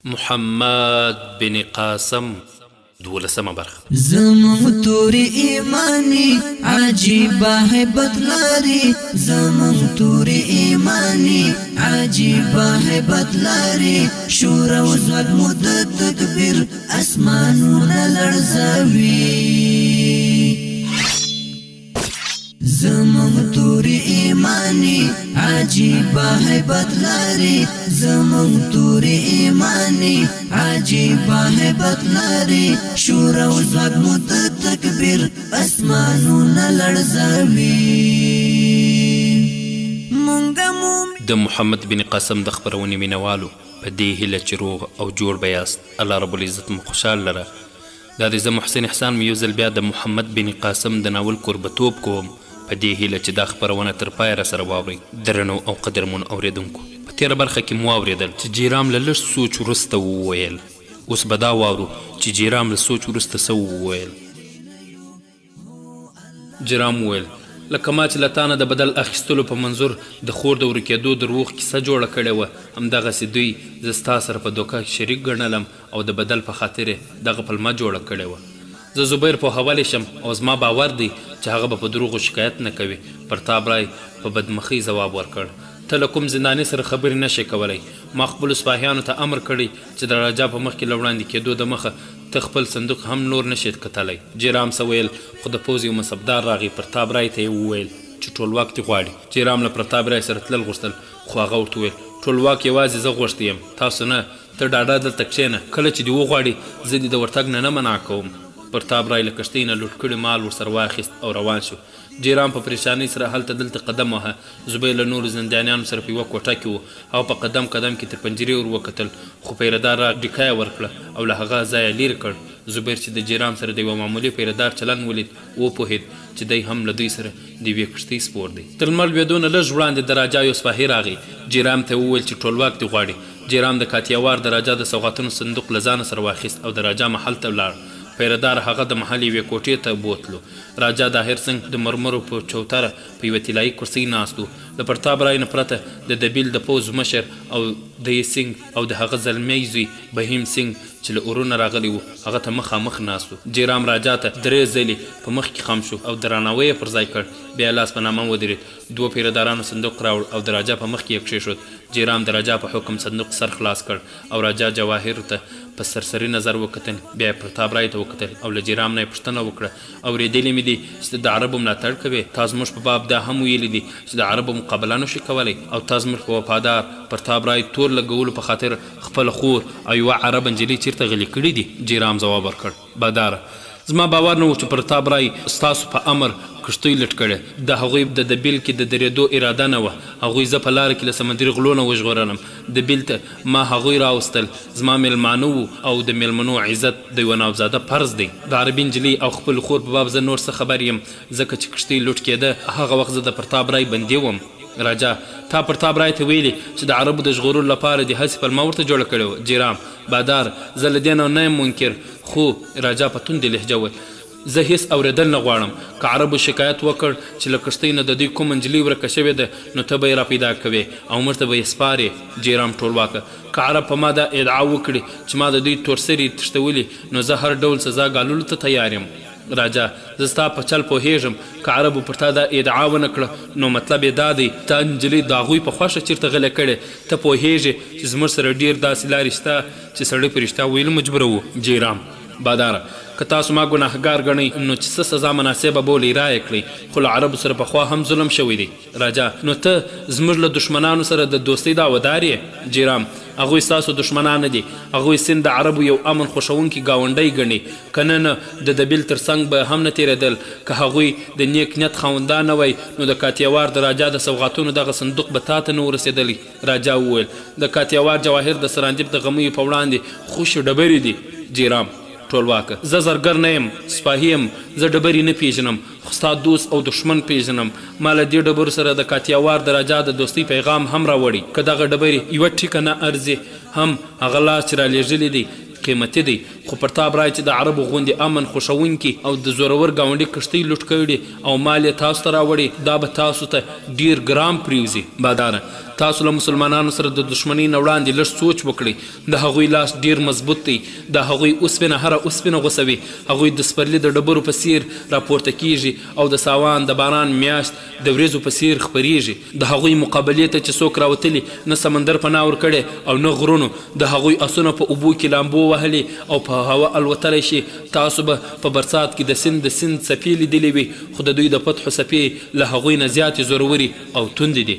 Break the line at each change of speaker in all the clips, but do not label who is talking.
محمد بن قاسم 12مه برخه.
زمون توری ایمانی عجیبه هیبت لري، زمون توری ایمانی عجیبه هیبت لري، شور او زود مدت تکبیر اسمانونه لرزوي. زمون توری ایمانی عجیبه هیبت لري، زمون توری ایمانی عجیبه هیبت لري، شور او زود مدت تکبیر اسمانونه لرزوي.
د محمد بن قاسم د خبرونې مینوالو په دې هیله چې روغ او جوړ به یاست، الله رب العزت مو خوشحال لره. دا د زه محسن احسان مې یو ځل بیا د محمد بن قاسم د ناول کوربتوب کوم په دې هیله چې دا خبرونه تر پایه راسره واورئ. درنو او قدرمن اورېدونکو، په تېره برخه کې مو واورېدل چې جیرام له لږ سوچ وروسته وویل. اوس به دا واورو چې جیرام له سوچ وروسته څه وویل. جیرام وویل لکه ما چې له تا نه د بدل اخیستلو په منظور د خور د ورکېدو دروغ کیسه جوړه کړې وه، همدغسې دوی زه ستا سره په دوکه کې شریک ګڼلم او د بدل په خاطر یې دغه پلمه جوړه کړې وه. زه زبیر پوهولی شم او زما باور دی چې هغه به په دروغو شکایت نه کوي. پرتاب رای په بدمخۍ ځواب ورکړ، ته له کوم زنداني سره خبرې نشې کولی. ما خپلو سپاهیانو ته امر کړی چې د راجا په مخکې له وړاندې کېدو د مخه ته خپل صندوق هم نور نشې کتلی. جیرام څه ویل، خو د پوځ یو منصبدار راغی، پرتاب رای ته یې وویل چې ټولواک دې غواړي. جیرام له پرتاب رای سره تلل غوښتل، خو هغه ورته وویل ټولواک یوازې زه غوښتی یم، تاسو نه. ته ډاډه دلته کښېنه، کله چې دې وغواړي زه دې د ورتګ نه منع کوم. پرتاب رای له کښتۍ نه لوټ کړي مال ورسره واخیست او روان شو. جیرام په پریشانۍ سره هلته دلته قدم وهه. زبیر له نورو زندانیانو سره په یوه کوټه کې و او په قدم قدم کې تر پنجرې ور وکتل، خو پیردار را ډیکه ورکړه او له هغه ځایه لیرې کړ. زبیر چې د جیرام سره د یوه معمولي پیردار چلند ولید، وپوهېد چې دی هم له دوی سره د یوې کښتۍ سپور دی. تر لمر لوېدو نه لږ وړاندې د راجا یو سپاهي راغی. جیرام ته وویل چې ټولواک دې غواړي. جیرام د کاتیاوار د راجا د سوغاتونو صندوق له ځانه سره واخیست او د راجا محل ته ولاړ. پیردار هغه د محل یوې کوټې ته بوتلو. راجا داهر سنګ د مرمرو په چوتره په یوه طلایي کرسۍ ناست و. د پرتاب رای نه پرته د دبیل د پوځ مشر او دهی سنګ او د هغه زلمی زوی بهیم سنګ چې له اورونه راغلی و هغه ته مخامخ ناست و. جیرام راجا ته 3 ځلې په مخ کې خم شو او درناوی یې پر ځای کړ. بیا لاس په نامه ودرېد. 2 پیردارانو صندوق راوړ او د راجا په مخ کې یې کښېښود. جیرام د راجا په حکم صندوق سر خلاص کړ او راجا جواهر ته په سرسري نظر وکتل. بیا یې پرتاب رای ته وکتل او له جیرام نه یې پوښتنه وکړه، اورېدلې مې دي چې ته د عربو ملاتړ کوې. تا زموږ په باب دا هم ویلي دي چې د عربو مقابله نشي کولی او تا زموږ په وفادار پرتاب رای تور لګولو په خاطر خپله خور او یوه عرب نجلۍ چیرته غلي کړي دي. جیرام ځواب ورکړ، بداره زما باور نه و چې پرتاب رای ستاسو په امر کښتۍ لټ کړې. د هغوی د دبیل کې د درېدو اراده نه وه. هغوی زه په لاره کې له سمندري غلو نه وژغورلم. دبیل ته ما هغوی راوستل. زما میلمانه وو او د میلمنو عزت د یوه نوزاده فرض دی. د عربي نجلۍ او خپل خور په باب زه نور څه خبر یم، ځکه چې کښتۍ لوټ کېده هغه وخت زه د پرتاب رای بندي وم. راجا تا پرتاب رای ته ویلي چې د عربو د ژغورلو لپاره د هسې پلمه ورته جوړه کړې وه. جیرام بادار زه له دې نه یم منکر، خو راجا په توندې لهجه وویل زه هیڅ اورېدل نه غواړم. که عربو شکایت وکړ چې له کښتۍ نه د دوی کومه نجلۍ ورکه شوې ده نو ته به یې راپیدا کوې او موږ ته به یې سپارې. جیرام ټولواکه که عرب په ما دا ادعا وکړي چې ما د دوی تورسري تښتولي نو زه هر ډول سزا ګاللو ته تیار یم. راجا زه ستا په چل پوهېږم، که عربو پر تا دا ادعا ونه کړه نو مطلب یې دا دی تا نجلۍ د هغوی په خوښه چېرته غلی کړې. ته پوهېږې چې زموږ سره ډېر داسې لارې شته چې سړی په رښتیا ویلو مجبوره و. جیرام باداره که تاسو ما ګناهګار ګڼئ نو چې څه سزا مناسبه بولئ رایه کړئ، خو له عربو سره پخوا هم ظلم شوی دی. راجا نو ته زموږ له دښمنانو سره د دوستۍ دعوهدار یې. جیرام هغوی ستاسو دښمنان نه دي، هغوی سند د عربو یو امن خوښوونکي ګاونډی ګڼي. که نه د دبیل تر څنګ به هم نه تېرېدل. که هغوی د نیک نیت خاوندان نه وی نو د کاتیاوار د راجا د سوغاتونو دغه صندوق به تا ته نه ورسېدلی. راجا وویل د کاتیاوار جواهر د سراندیب د غمیو په وړاندې خوشو ډبرې دي. جیرام ټولواکه زه زرګر نه یم، سپاهي یم، زه ډبرې نه پیژنم، خو ستا دوست او دښمن پیژنم. ما له دې ډبرو سره د کاتیاوار د راجا د دوستۍ پیغام هم راوړي. که دغه ډبرې یوه ټیکه نه ارزي هم هغه لاس چې رالېږلي دی قیمتي دی، خو پرتاب رایه چې د عربو غوندې امن خوښونکي او د زورور ګاونډي کښتۍ لوټ کړي او مال یې تاسو ته راوړي دا به تاسو ته ډیر ګرام پریوزي. باداره تاسو له مسلمانانو سره د دشمنۍ نه وړاندې لږ سوچ وکړئ. د هغوی لاس ډیر مضبوط دی، د هغوی اوسپنه هره اوسپنه غوڅوي. هغوی د سپرلي د ډبرو په څیر راپورته کیږي او د ساوان د باران میاشت د وریځو په څیر خپریږي. د هغوی مقابلې ته چې څوک راوتلي نه سمندر پناه ورکړی او نه غرونو، د هغوی اسونه په اوبو کې لامبو وهلي او په هوا الوتلی شي. تاسو به په برسات کې د سیند څپې لیدلې وي، خو د دوی د فتحو څپې له هغوی نه زیاتې زوروري او توندې دي.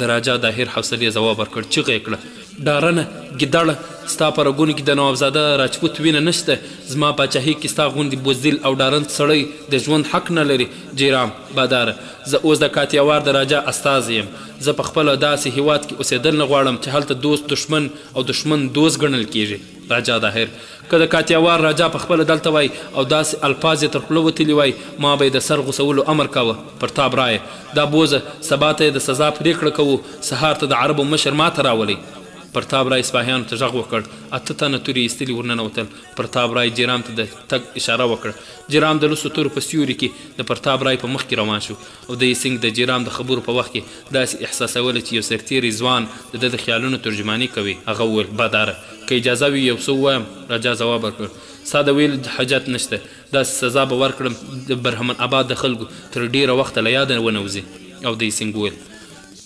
د راجا داهر حوصلې ځواب ورکړ، چیغه یې کړه، ډارنه ګیدړه، ستا په رګونو کې د نوابزاده راجپوت وینه نشته. زما پاچاهۍ کې ستا غوندې بزدل او ډارن سړی د ژوند حق نه لري. جیرام باداره، زه اوس د کاتیاوار د راجا استازی یم. زه په خپله داسې هیواد کې اوسېدل نه غواړم چې هلته دوست دشمن او دشمن دوست ګڼل کیږي. راجا داهر، که د کاتیاوار راجا په خپله دلته وای او داسې الفاظ یې تر خوله وتلي وای، ما به یې د سر غوڅولو امر کاوه. پرتاب رایه، دا بوزه سبا ته یې د سزا پرېکړه کوو، سهار ته د عربو مشر ما ته راولئ. پرتاب رای سپاهیانو ته غږ وکړ، 8 تنه تورې ایستلي ورننوتل. پرتاب رای جیرام ته د تګ اشاره وکړه. جیرام د لسو تورو په سیوري کې د پرتاب رای په مخ کې روان شو او د سنگ د جیرام د خبرو په وخت کې داسې احساسوله چې یو سرتیری ځوان د د خیالونو ترجماني کوي. هغه وویل، باداره که اجازه وي یو څه ووایم. راجا ځواب ورکړ، ستا د ویل حاجت نشته، داسې سزا به ورکړم د برهمن آباد د خلکو تر ډیره وخته له یاده ونوځي. او د سنگ وویل،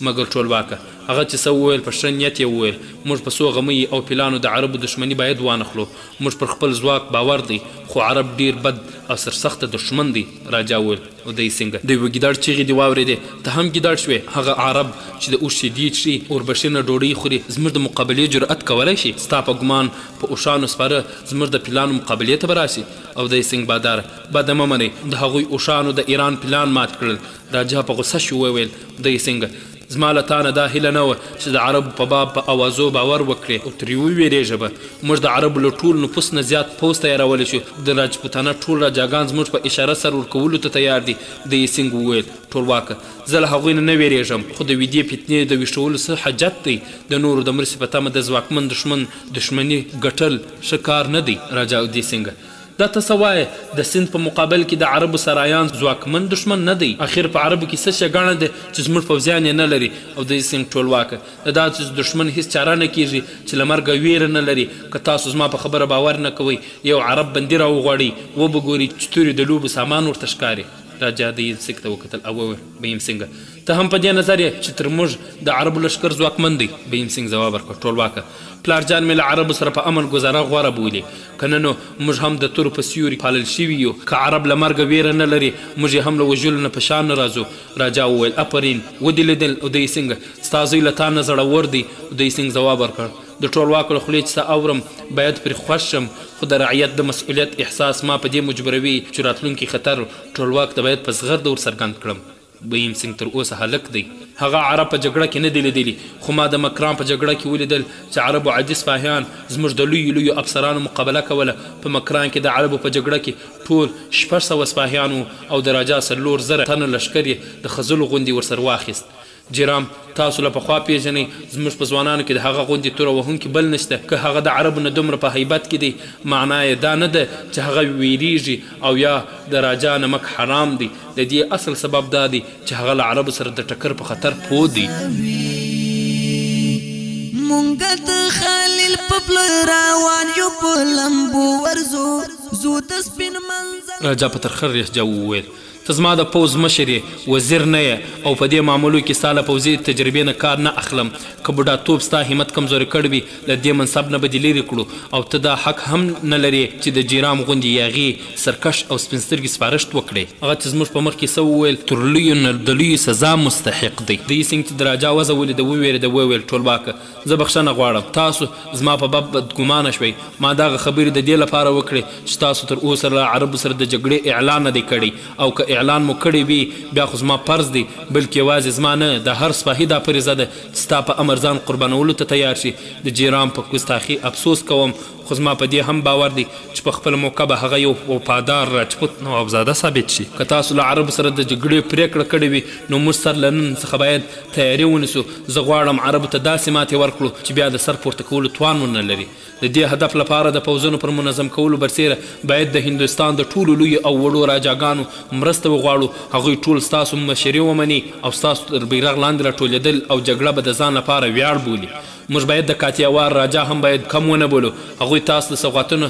مګر ټولواکه هغه چې څه وویل په ښه نیت یې وویل. موږ په څو غمي او پلانو د عربو دشمني باید وانخلو. موږ پر خپل ځواک باور دی، خو عرب ډیر بد او سرسخته دشمن دی. راجا وویل، او دی څنګه د یوه ګیدړ چیغې دې واورېدې، ته هم ګیدړ شوې. هغه عرب چې د اوښ شیدې څښي، اوربشینه ډوډۍ خوري، زموږ د مقابلې جرأت کولی شي؟ ستا په ګمان په اوښانو سپاره زموږ د پلانو مقابلې ته به راشي؟ او دی څنګه باداره، بده مه منئ، د هغوی اوښانو د ایران پلان مات کړل. راجا په غوسه شو وویل، دی څنګه زما له تانه دا هیله نه وه چې د عربو په باب په اوازو باور وکړې او ترې وویرېږه به. موږ د عربو له ټول نفوس نه زیات پوځ تیارولی شو. د راجپوتانه ټول راجاګان زموږ په اشاره سر ورکولو ته تیار دي. د سنگ وویل، ټولواکه زه له هغوی نه ویرېږم، خو د ویدې فتنې د ویښولو څه حاجت دی؟ د نورو د مرستې په تمه د ځواکمن دشمن دشمني ګټل ښه کار نه دی. راجا د سنګ، دا ته څه وایې؟ د سند په مقابل کې د عربو سرایان ځواکمن دشمن نه دی؟ اخر په عربو کې څه ښېګڼه ده چې زموږ پوځیان یې نه لري؟ او د سند ټولواکه، د داسې دشمن هېڅ چاره نه کیږي چې له مرګه ویره نه لري. که تاسو زما په خبره باور نه کوئ، یو عرب بندي راوغواړئ، وبه ګورئ چې تورې د لوبو سامان ورته ښکاري. راجا د سنگ ته وکتل او وویل، بهیم څنګه ته هم په دې نظر یې چې تر موږ د عربو لښکر ځواکمن دی؟ بهیم سنگ ځواب ورکړ، ټولواکه پلارجان مې له عربو سره په امن ګزاره غوره بولي، که نه نو موږ هم د تورو په سیوري پالل شوي یو. که عرب له مرګه ویره نه لري، موږ یې هم له وژلو نه په شان نه راځو. راجا وویل، افرین، ودې لیدل. او دی څنګه ستا زوی له تا نه زړور دی؟ او دی څنګه ځواب ورکړ، د ټولواکو له خولې چې څه اورم باید پرې خوښ شم، خو د رعیت د مسؤلیت احساس ما په دې مجبروي چې راتلونکي خطر ټولواک ته باید په زغرده ورڅرګند کړم. بهیم سنگ تر اوسه هلک دی، هغه عرب په جګړه کې نه دی لیدلی، خو ما د مکران په جګړه کې ولیدل چې عربو عادي سپاهیان زموږ د لویو افسرانو مقابله کوله. په مکران کې د عربو په جګړه کې ټول 600 سپاهیان او د راجا 4,000 تنه لښکر یې د خزلو غوندې ورسره واخیست. جیرام، تاسو له پخوا پیژنئ زموږ په ځوانانو کې د هغه غوندې توره وهونکي بل نشته. که هغه د عربو نه دومره په هیبت کې دی، معنا یې دا نه ده چې هغه ویریږي او یا د راجا نمک حرام دی. د دې اصل سبب دا دی چې هغه له عربو سره د ټکر په خطر پوه دی.
مونږ د خلیل په پله روان یو، په لمبو ورځو زو د سپین منظر.
راجا په ترخه لهجه وویل، ته زما د پوځ مشر یې، وزیر نه یې، او په دې معاملو کې ستا له پوځي تجربې نه کار نه اخلم. که بوډاتوب ستا همت کمزوري کړی وي، له دې منصب نه به دې لرې کړو. او ته دا حق هم نه لرې چې د جیرام غوندې یاغي سرکش او سپین سترګې سپارښت وکړې. هغه چې زموږ په مخ کې څه وویل، تر لویو نه د لویو سزا مستحق دی. د سنګ چې د راجا وضع ولیده وویرېده، وویل، ټولواکه زه بخښنه غواړم، تاسو زما په باب بدګمانه شوئ. ما دغه خبرې د دې لپاره وکړې چې تاسو تر اوسه له عربو سره د جګړې اعلان نه دی کړی، او که اعلان مو کړی وي بیا خو زما فرض دی، بلکې یوازې زما نه د هر سپاهي دا فریضه ده چې ستا په امر ځان قربانولو ته تیار شي. د جیرام په ګستاخي افسوس کوم، خو زما په دې هم باور دی چې په خپل موقع به هغه یو وفادار راجپوت نوابزاده ثابت شي. که تاسو له عربو سره د جګړې پرېکړه کړې وي نو موږ سر له نن څخه باید تیاري ونیسو. زه غواړم عربو ته داسې ماتې ورکړو چې بیا د سر پورته کولو توان ونه لري. د دې هدف لپاره د پوځونو پر منظم کولو برسیره باید د هندوستان د ټولو لوی او وړو راجاګانو مرسته وغواړو. هغوی ټول ستاسو مشري ومني او ستاسو تر بیرغ لاندې راټولېدل او جګړه به د ځان لپاره ویاړ بولي. موږ باید د کاتیاوار راجا هم باید کم ونه بولو. هغوی تاسو د سوغاتونو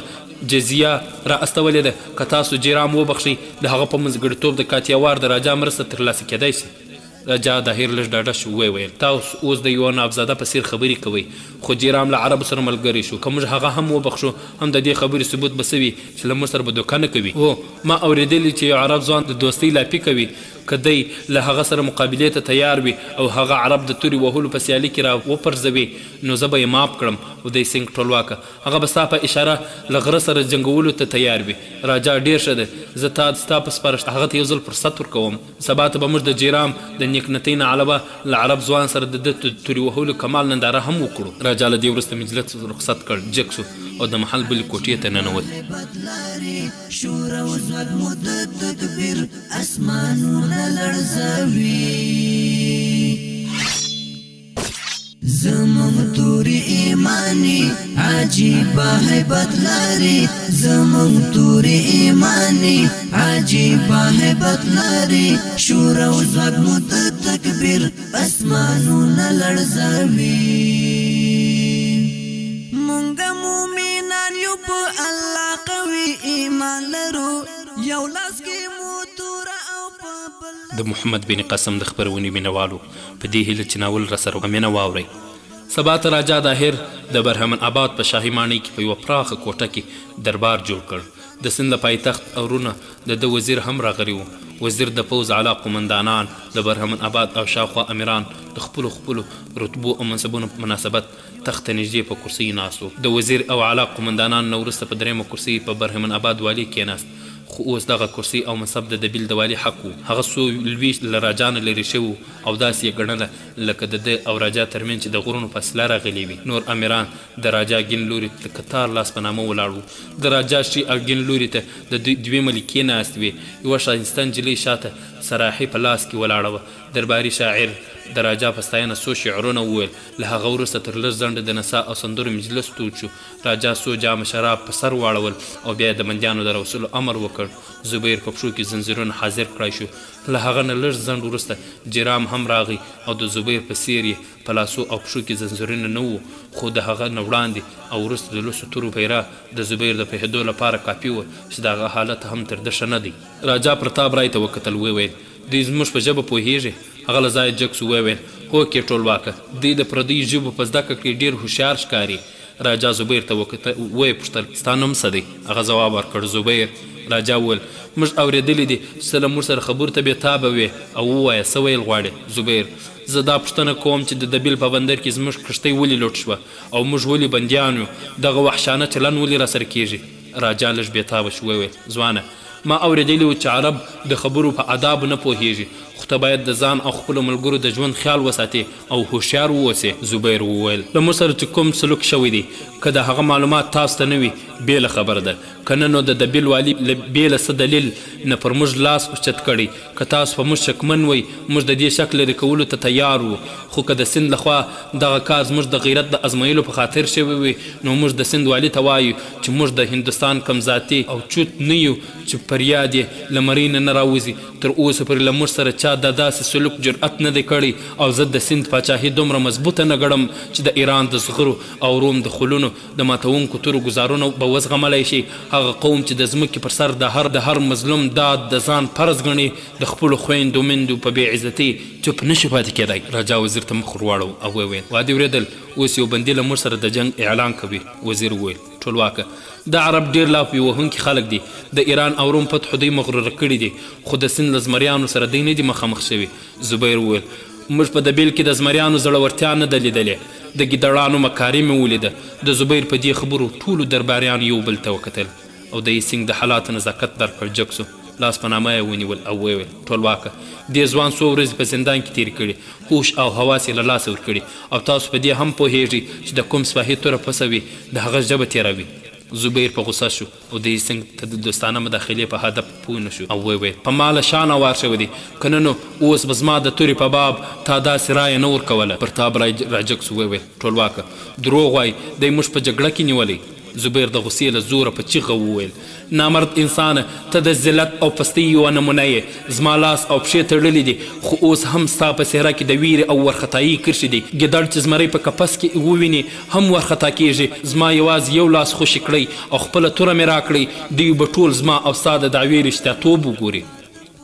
جزیه را استولې ده. که تاسو جیرام وبخښئ د هغه په منځګړیتوب د کاتیاوار د راجا مرسته ترلاسه کیدای شي. راجا داهر لږ ډاډه شو وویل تاسو اوس د یوه نابزاده په څیر خبرې کوئ. خو جیرام له عربو سره ملګری شو. که موږ هغه هم وبخښو هم د دې خبرې ثبوت به څه وي چې له موږ سره به دوکه نه کوي. هو ما اورېدلي چې یو عرب ځوان د دوستۍ لاپي کوي. که دی له هغه سره مقابلې ته تیار وي او هغه عرب د تورې وهلو په سیالي کې را وپرځوي نو زه به یې معاف کړم. او دی سنګ ټولواکه هغه به ستا په اشاره له غره سره جنګولو ته تیار وي. راجا ډېر ښه دی. زه ستا په سپارښت هغه ته یو ځل فرصت ورکوم. سبا ته به موږ د جیرام د نیکنتۍ نه علاوه له عرب ځوان سره د ده تورې وهلو کمال ننداره هم وکړو. راجا له دې وروسته مجلس رخصت کړ جګ شو او د محل بلې کوټې ته ننوت.
شور او زود مد تکبیر اسمانونه لړزوي زمون توری ایمانی عجیبه هیبت لري زمون توری ایمانی عجیبه هیبت لري شور او زود مد تکبیر اسمانونه لړزوي مونږ مومنان یو په الله قوي ایمان لرو یو لاس کې مو تور او په
د محمد بن قاسم د خبرونې مینوالو په دې هیله چې ناول راسره مینه واورئ. سبا ته راجا داهر د برهمن آباد په شاهي ماڼۍ کې په یوه پراخه کوټه کې دربار جوړ کړ. د سند د پایتخت اورونه د وزیر هم راغلي وو. وزیر د پوځ اعلی قمندانان د برهمن آباد او شاوخوا امیران د خپلو رتبو او منصبونو په مناسبت تخت ته نږدې په کرسۍ ناست وو. د وزیر او اعلی قمندانان نه وروسته په درېیمه کرسۍ په برهمن آباد والي کېناست. خو اوس دغه کرسۍ او منصب د بیل د والي حق و. هغه څو لویشت له راجا نه لرې شوي او داسې یې ګڼله لکه د ده او راجا ترمنځ چې د غرونو فاصله راغلې وي. نور امیران د راجا ګین لوري ته کتار لاس په نامه ولاړ وو. د راجا شي او ګین لوري ته د دوې ملکې ناست وې. یوه ښایسته نجلۍ شاته سراحي په لاس کې ولاړه وه. درباري شاعر د راجا په ستاینه څو شعرونه وویل. له هغه وروسته تر لږ ځنډه د نڅا او سندرو مجلس تود شو. راجا څو جامه شراب په سر واړول او بیا د بندیانو د راوستلو امر وکړ. زبیر په پښو کې زنځیرونه حاضر کړای شو. له هغه نه لږ ځنډ وروسته جیرام هم راغی او د زبیر په څیر یې په لاسو او پښو کې زنځیرونه نه وو. خو د هغه نه وړاندې او وروسته د لوسو تورو پیرا د زبیر د پوهېدو لپاره کافي وه چې د هغه حالت هم تر ده ښه نه دی. راجا پرتاب رای ته وکتل وویل دوی زموږ په ژبه پوهېږي؟ هغه له ځایه جګ سو وویل هو کې ټولواکه دوی د پردیو ژبو په زده کړه کې ډېر هوښیار ښکاري. راجا زبیر ته ویې پوښتل ستا نوم څه دی؟ هغه ځواب ورکړ زبیر. راجا وویل موږ اورېدلی دي چې ته له موږ سره خبرو ته بېتابه وې او ووایه څه ویل غواړې؟ زبیر زه دا پوښتنه کوم چې د دبیل په بندر کې زموږ کښتۍ ولې لوټ شوه او موږ ولې بندیان یو؟ دغه وحشانه چلن ولې راسره کېږي؟ راجا لږ بېتابه شو وویل ځوانه ما اورېدلی و چې عرب د خبرو په آدابو نه پوهېږي خو ته باید د ځان او خپلو ملګرو د ژوند خیال وساتې او هوښیار ووسې. زبیر وویل له موږ سره چې کوم سلوک شوی دی که د هغه معلومات تاسو ته نه وي بېله خبره ده که نه نو د دبیل والي بېله څه دلیل نه پر موږ لاس اوچت کړی. که تاسو په موږ شکمن وئ موږ د دې شک لرې کولو ته تیار وو. خو که د سند لخوا دغه کار زموږ د غیرت د ازمایلو په خاطر شوی وي نو موږ د سند والي ته وایو چې موږ د هندوستان کم ذاتي او چوت نه یو چې فریاد یې له مرۍ نه راوځي. تر اوسه پورې له موږ سره چا د داسې سلوک جرأت نه دی کړی او زه د سند پاچاهي دومره مضبوطه نه ګڼم چې د ایران د زغرو او روم د خلونو د ماتونکو تورو ګزارونو به وزغملی شي. هغه قوم چې د ځمکې پر سر د هر مظلوم داد د ځان فرض ګڼي د خپلو خویندو میندو په بې عزتۍ چوپ نشي پاتې کېدی. راجا وزیر ته مخ ورواړو او وویل وادي اورېدل اوس یو بندي له موږ سره د جنګ اعلان کوي. وزیر وویل ټولواکه د عرب ډېر لاپې وهونکي خلک دي. د ایران او روم فتحو دوی مغروره کړي دي خو د سند له زمریانو سره دوی نه دي مخامخ شوي. زبیر وویل موږ په دبیل کې د زمریانو زړورتیا نه ده لیدلې د ګیدړانو مکاري مې ولیده. د زبیر په دې خبرو ټولو درباریانو یو بل ته وکتل او د یې سنګ د حالاتو نزاکت درکړ جګ سو. لاس په نامه یې ونیول او ویل ټولواکه دې ځوان څو ورځې په زندان کې تېرې کړي هوش او حواس یې له لاسه ورکړي او تاسو په دې هم پوهېږئ چې د کوم سپاهي توره پسه وي د هغه ژبه تېروي. زبیر په غوسه شو او د هیڅنګ ته د دوستانه مداخلې په هدف پوه نه شو او وویل په ما له شانه وار شوی دی که نه نو اوس به زما د تورې په باب تا داسې رایه نه ورکوله. پرتاب راجګ سو وویل ټولواکه دروغ وایي دی موږ په جګړه کې نیولی. زبیر د غصې له زوره په چیغه وویل نامرد انسانه ته د ذلت او پستۍ یوه نمونه یې. زما لاس او پښې تړلي دي خو اوس هم ستا په څهره کې د ویرې او ورختایي کرښې دي. ګیدړ چې زمری په قفس کې وویني هم ورخطا کیږي. زما یوازې یو لاس خوشي کړئ او خپله توره مې راکړئ دوی به ټول زما او ستا د دعوې رښتیاتوب وګوري.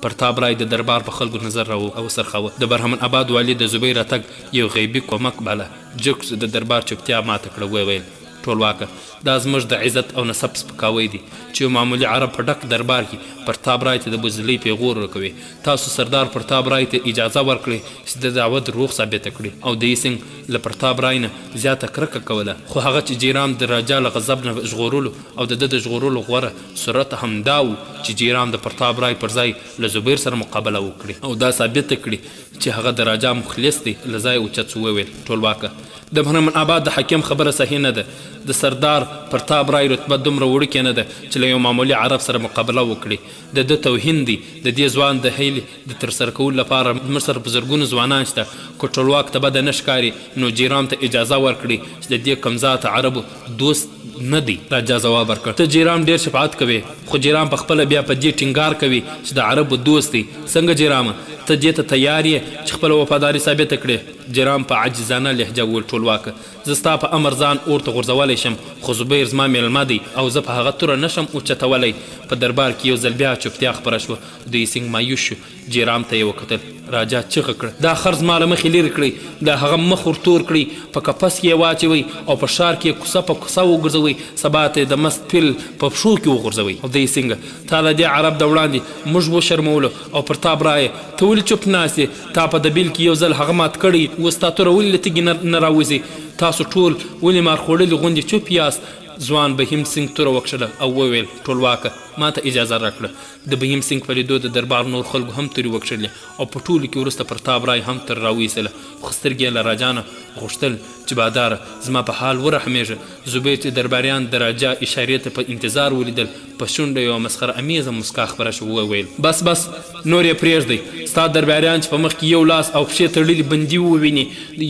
پرتاب رای د دربار په خلکو نظر را وڅرخاوه. د برهمن آباد والي د زبیر راتګ یو غیبي کومک باله. جګ د دربار چوپتیا ماته کړه. وویل ټولواکه دا زموږ د عزت او نسب سپکاوی دی چې یو معمولي عرب په ډک دربار کې پرتاب رای ته د بزدلۍ پیغور ورکوي. تاسو سردار پرتاب رای ته اجازه ورکړئ چې د دعوه دروغ ثابته کړي. او د هیڅنګ له پرتاب رای نه زیاته کرکه کوله. خو هغه چې جیرام د راجا له غضب نه ژغورلو او د ده د ژغورلو غوره صورت همدا و چې جیرام د پرتاب رای پر ځای له زبیر سره مقابله وکړي او دا ثابته کړي چې هغه د راجا مخلص دی. له ځای اوچت سو وویل ټولواکه د برهمن آباد د حاکم خبره صحیح نه ده. د سردار پرتاب رای رتبه دومره وړوکې نه ده چې له یو معمولي عرب سره مقابله وکړي. د ده توهین دی. د دې ځوان د هیلې د ترسره کولو لپاره موږ سره په زرګونو ځوانان شته. که ټولواک ته بده نه ښکاري نو جیرام ته اجازه ورکړي چې د دې کمزاته عربو دوست نه دی. راجا ځواب ورکړ ته جیرام ډېر شفاعت کوي خو جیرام په خپله بیا په دې ټینګار کوي چې د عربو دوست دی. څنګه جیرامه ته دې ته تیار یې چې خپله وفاداري ثابته کړې؟ جیرام په عاجزانه لهجه وویل ټولواکه زه ستا په امر ځان اور ته غورځولی شم خو زبیر زما میلمه دی او زه په هغه توره نشم اوچتولی. په دربار کې یو ځل بیا چوپتیا خپره شوه. د هیڅنګ مایوس شو. جیرام ته یې وکتل. راجا چغه کړه دا خر زما له مخې لرې کړئ. د هغه مخ ورتور کړئ په قفس کې یې واچوئ او په ښار کې یې کوڅه په کوڅه وګرځوئ. سبا ته یې د مست پیل په پښو کې وغورځوئ. او د هیڅنګه تا له دې عرب د وړاندې موږ وشرمولو او پرتاب رایې ته ولې چوپ ناست یې؟ تا په دبیل کې یو ځل هغه مات کړی اوس تا توره ولې له تیږې نه راوځي؟ تاسو ټول ولې مار خوړلي غوندې چوپ یاست؟ ځوان بهیم سنګ توره وکښله او وویل ټولواکه ما ته اجازه راکړه. د بهیم سنګ په لیدو د دربار نور خلکو هم تورې وکښلې او په ټولو کې وروسته پرتاب رای هم تر راویستله. خو سترګې یې له راجا نه غوښتل چې باداره زما په حال ورحمېږه. زبیر چې درباریان د راجا اشارې ته په انتظار ولیدل په شونډه یوه مسخره امیزه مسکا خپره شو. وویل بس بس نور یې پرېږدئ. ستا درباریان چې په مخ کې یو لاس او پښې تړلي بندي وویني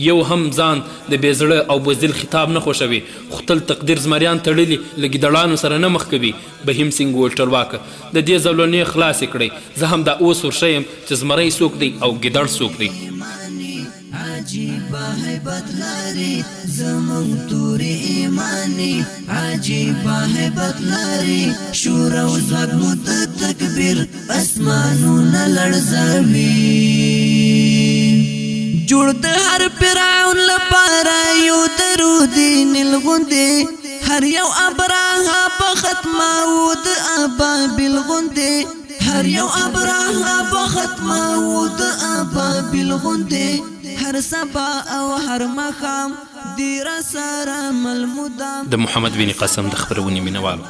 یو هم ځان د بې زړه او بزدل خطاب نه خوښوي خو تل تقدیر زمریان تړلي له ګیدړانو سره نه مخ کوي. بهیم سنګ وویل ټولواکه د دې زولنې خلاصې کړئ. زه هم دا اوس ورښیم چې زمری څوک دی او ګیدړ څوک دی.
عجیبه هیبت لري زمون تورې ایمانی عجیبه هیبت لري شور او ځواک مو د تکبیر اسمانونه لړزوي. جوړ د هر فرعون لپاره یو درود نیل غوندې هر یو ابراهه په ختمه د ابابیل غوندې هر یو ابراهه په ختمه د ابابیل غوندې هر سبا او هر مخام دیر سره ملمودام.
د محمد بن قاسم د خبرونې مینوالو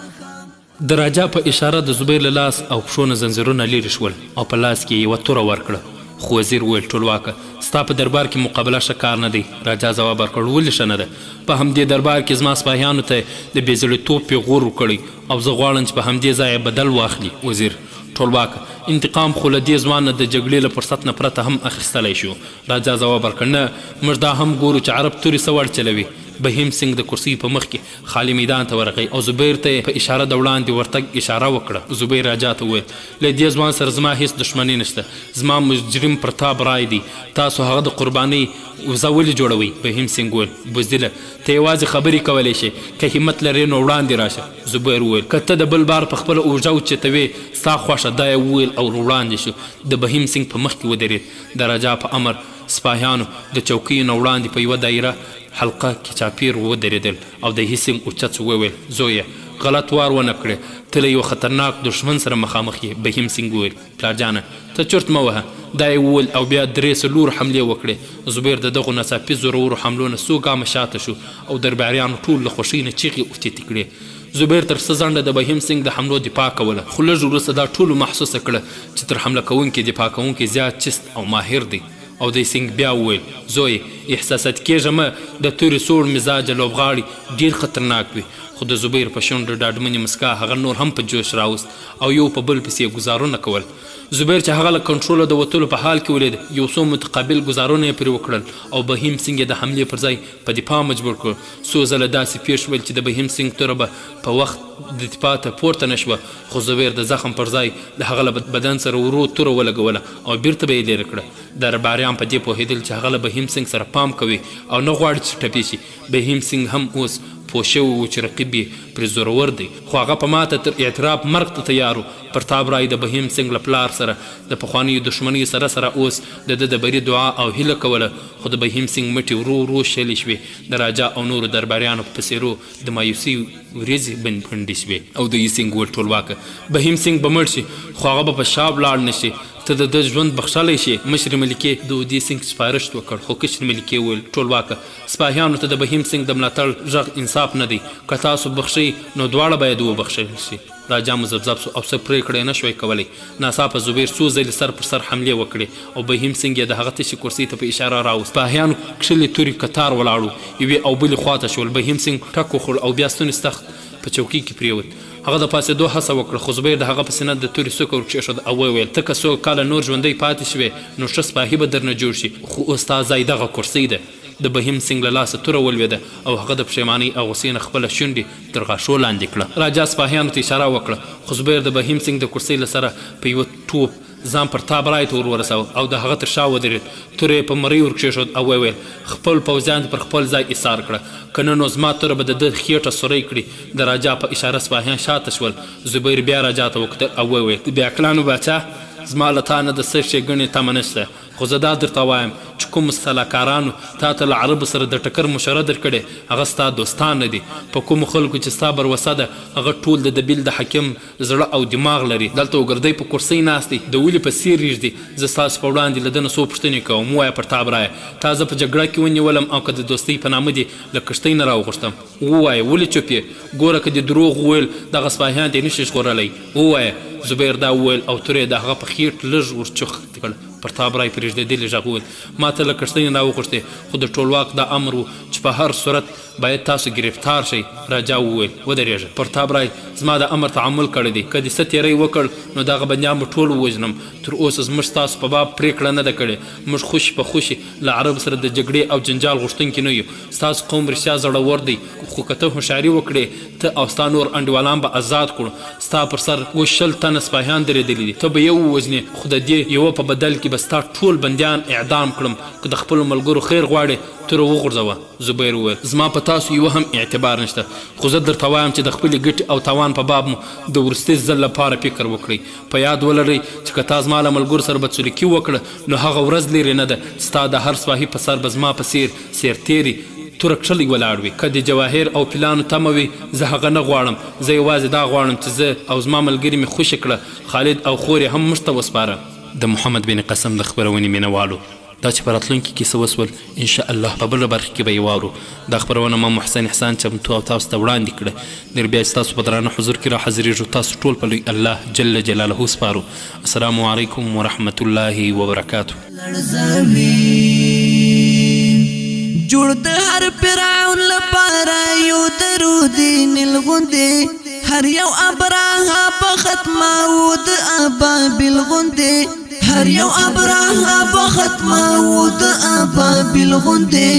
د راجا په اشاره د زبیر له لاس او پښو نه زنځیرونه لرې شول او په لاس کې یوه توره ورکړه. خو وزیر وویل ټولواکه ستا په دربار کې مقابله ښه کار نه دی. راجا ځواب ورکړ ولې ښه نه ده؟ په همدې دربار کې زما سپاهیانو ته د بې زړیتوب پیغور وکړئ او زه غواړم چې په همدې ځای بدل واخلي. وزیر ټولواکه انتقام خو له دې ځوان نه د جګړې له فرصت نه پرته هم اخیستلی شو. راجا ځواب ورکړ نه موږ دا هم ګورو چې عرب تورې څه وړ چلوي. بهیم سنګ د کرسۍ په مخ کې خالی میدان ته ورغی او زبیر ته په اشاره د وړاندې ورتګ اشاره وکړه. زبیر راجا ته وویل له دې ځوان سره زما هیڅ دښمني نشته. زما مجرم پرتاب رای دی. تاسو هغه د قربانۍ وزه ولې جوړوئ؟ بهیم سنګ وویل بزدله ته یوازې خبرې کولی شي که همت لرې نو وړاندې راشه. زبیر وویل که ته د بل بار په خپله اوږه اوچتوې ستا خوښه دا یې وویل او وړاندې شو. د بهیم سنګ په مخ کې ودرېد. د راجا په امر سپاهیانو د چوکیو نه وړاندې په یوه دایره حلقه کې چاپیر ودرېدل او د هیڅنګ اوچت وویل زویه غلط وار ونه کړې ته له یو خطرناک دښمن سره مخامخ یې. بهیم سنګ وویل پلارجانه ته چرت مه وهه. دا یې وویل او بیا 3 حملې وکړې. زبیر د دغو ناڅاپي زورورو حملو نه څو ګامه شاته شو او درباریانو ټول له خوښۍ نه چیغې اوچتې کړې. زبیر تر څه ځنډه د بهیم سنګ د حملو دفاع کوله خو لږ وروسته دا ټولو محسوسه کړه چې تر حمله کوونکي دفاع کوونکي زیات چست او ماهر دی او دی سنگ بیا وویل زوی احساسات کېږه مه د تورې سوړ مزاجه لوبغاړي ډېر خطرناک وي خو د زبیر په شونډو ډاډمنې مسکا هغه نور هم په جوش راوست او یو په بل پسې ګزارونه کول زبیر چې هغه له کنټروله د وتلو په حال کې ولید یو څو متقابل ګزارونه یې پرې وکړل او بهیم سنګ یې د حملې پر ځای په دفاع مجبور کړ څو ځله داسې پیښ شول چې د بهیم سنګ توره به په وخت د دفاع ته پورته نه شوه خو زبیر د زخم پر ځای د هغه له بدن سره ورو توره ولګوله او بیرته به یې لرې کړه درباریان په دې پوهېدل چې هغه له بهیم سنګ سره پام کوي او نه غواړي چې ټپي شي بهیم سنګ هم اوس پوه شوی و چې رقیب یې پرې زورور دی خو هغه په ماته تر اعتراف مرګ ته تیار و پرتاب رای د بهیم سنګ له پلار سره د پخوانیو دښمنیو سره اوس د ده د بري دعا او هیله کوله خو د بهیم سنګ مټې ورو ورو شلې شوې د راجا او نورو درباریانو په څېرو د مایوسۍ ورېځې بندې شوې او د سنګ وویل ټولواکه بهیم سنګ به مړ شي خو هغه به په شا ولاړ نه شي ته د ده ژوند بخښلی شي مشر ملکې د اودي سنګ سپارښت وکړ خو کشر ملکې وویل ټولواکه سپاهیانو ته د بهیم سنګ د ملاتړ غږ انصاف نه دی که تاسو بخښئ نو دواړه باید وبخښل شي راجا مذبذب سو او څه پرېکړه یې نه شوی کولی ناڅاپه زبیر څو ځلې سر پر سر حملې وکړې او بهیم سنګ یې د هغه تشې کرسۍ ته په اشاره راوست سپاهیانو کښلې تورې کتار ولاړو یوې او بلې خواته شول بهیم سنګ ټک وخوړ او بیا ستونی سخت په چوکۍ کې پرېوت هغه د پاڅېدو هڅه وکړه خو زبیر د هغه په سینه د تورې څوکه ورکېښود او وویل ته که څو کاله نور ژوندی پاتې شوې نو ښه سپاهي به درنه جوړ شي خو اوس ستا ځای دغه کرسۍ ده د بهیم سنګ له لاسه توره ولوېده او هغه د پښیمانۍ او غوسې نه خپله شونډې تر غاښو لاندې کړه راجا سپاهیانو ته اشاره وکړه خو زبیر د بهیم سنګ د کرسۍ له سره په یوه ټوپ ځان پر تابرای ته ورساوه او د هغه تر شا ودرېد توره یې په مرۍ ورکېښود او وویل خپل پوځیان پر خپل ځای ایثار کړه که نه نو زما توره به د ده خېټه سوری کړي د راجا په اشاره سپاهیان شاته شول زبیر بیا راجا ته وکتل او وویل د بیاکلانو باچا زما له تا نه د څه ښېګڼې تمه نشته خو زه دا درته وایم چې کوم سلاکارانو تا ته له عربو سره د ټکر مشوره درکړې هغه ستا دوستان نه دي په کومو خلکو چې ستا بروسه ده هغه ټول د دبیل د حکیم زړه او دماغ لري دلته وګرځئ په کرسۍ ناست دی د ولې په څېر ریږدي زه ستاسو په وړاندې له ده نه څو پوښتنې کوم ووایه پرتاب رایه تا زه په جګړه کې ونیولم او که د دوستۍ په نامه دې له کښتۍ نه راوغوښتم ووایه ولې چوپ یې ګوره که دې دروغ وویل دغه سپاهیان دې نشي ژغورلی ووایه زبیر دا وویل او توره د هغه په خېټ لږ ورچوخ کړ پرتاب رای پرېږدېدلې غږ وویل ما ته له کښتۍ نه راوغوښتې خو د ټولواک دا امر و چې په هر صورت باید تاسو ګرفتار شئ راجا وویل ودرېږه پرتاب رای زما د امر تعامل کړی دی که دې څه تېری وکړ نو دغه بندیان به ټول ووژنم تر اوسه زموږ ستاسو په باب پرېکړه نه ده کړې موږ خوشي په خوشي له عرب سره د جګړې او جنجال غوښتونکي نه یو ستاسو قوم رښتیا زړور دی خو که ته هوښیاري وکړې ته او ستا نور انډیوالان به آزاد کړو ستا پر سر اوس 20 تنه سپاهیان درېدلي دي ته به یو ووژنې خو د دې یوه په بدل کې به ستا ټول بندیان اعدام کړم که د خپلو ملګرو خیر غواړې توره وغورځوه زبیر وویل زما په تاسو یوه هم اعتبار نشته خو زه درته وایم چې د خپلې ګټې او تاوان په باب مو د وروستي ځل لپاره فکر وکړئ په یاد ولرئ چې که تا زما له ملګرو سره بدسلوکي وکړه نو هغه ورځ لرې نه ده ستا د هر سپاهي په سر به زما په څېر سیرتېري توره کښلی ولاړ وي که د جواهر او پلانو تمه وي زه هغه نه غواړم زه یوازې دا غواړم چې زه او زما ملګري مې خوشي کړه خالد او خور یې هم موږ ته وسپاره د محمد بن قسم د خپرونې مینهوالو دا چې په راتلونکي کې څه وسول انشاءالله په بله برخه کې به یې واورو دا خپرونه ما محسن احسان چمتو او تاسو ته وړاندې کړه نور بیا چې تاسو په درانه حضور کې را حاضرېږو تاسو ټول په لوی الله جل جلاله سپارو السلام علیکم ورحمة الله وبرکاته
جوړ د هر فرعون لپاره یو درود نیلغوندې هر یو ابراهه په ختماو د ابابیل غوندې هر یو ابراهه په ختماو د ابابیل غوندې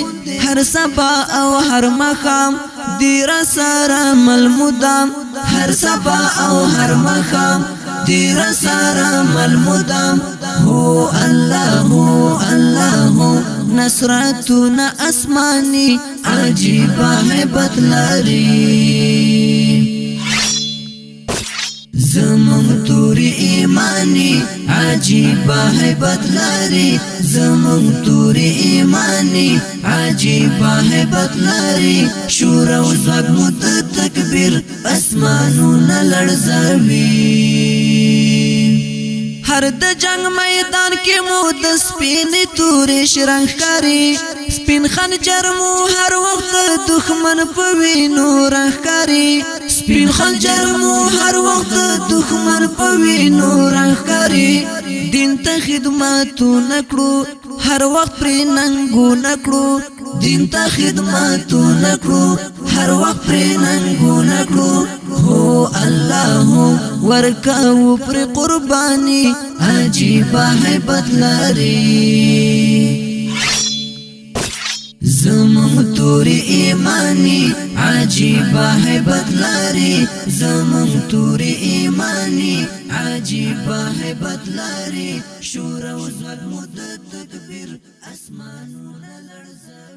هر سبا او هر مخام دیر سره ملمودام هر سبا او هر مخام دیر سره ملمودام هو الله نصرتنا اسماني عجيبه هيبت لري زمون توري ایمانی عجيبه هيبت لري زمون توري ایمانی عجيبه هيبت لري شور او زغ مت تکبیر اسمانونه لړزوي هر د جنگ میدان کې مو د سپین تورې شرنګ کاری سپین خنجر مو هر وخت دښمن په وینو رنګ کاری سپین خنجر مو هر وخت دښمن په وینو رنګ کاری دین ته خدمت نکړو هر وخت پر ننګو نکړو دین ته خدمتو نکړو هر وخت پر ننګو نکړو هو الله ورکاو پر قرباني عجیب هیبت لري زمون تور ایمانی عجیب هیبت لري زمون تور ایمانی عجیب هیبت لري شور او زغ مدت تکبیر اسمانونه لړزوي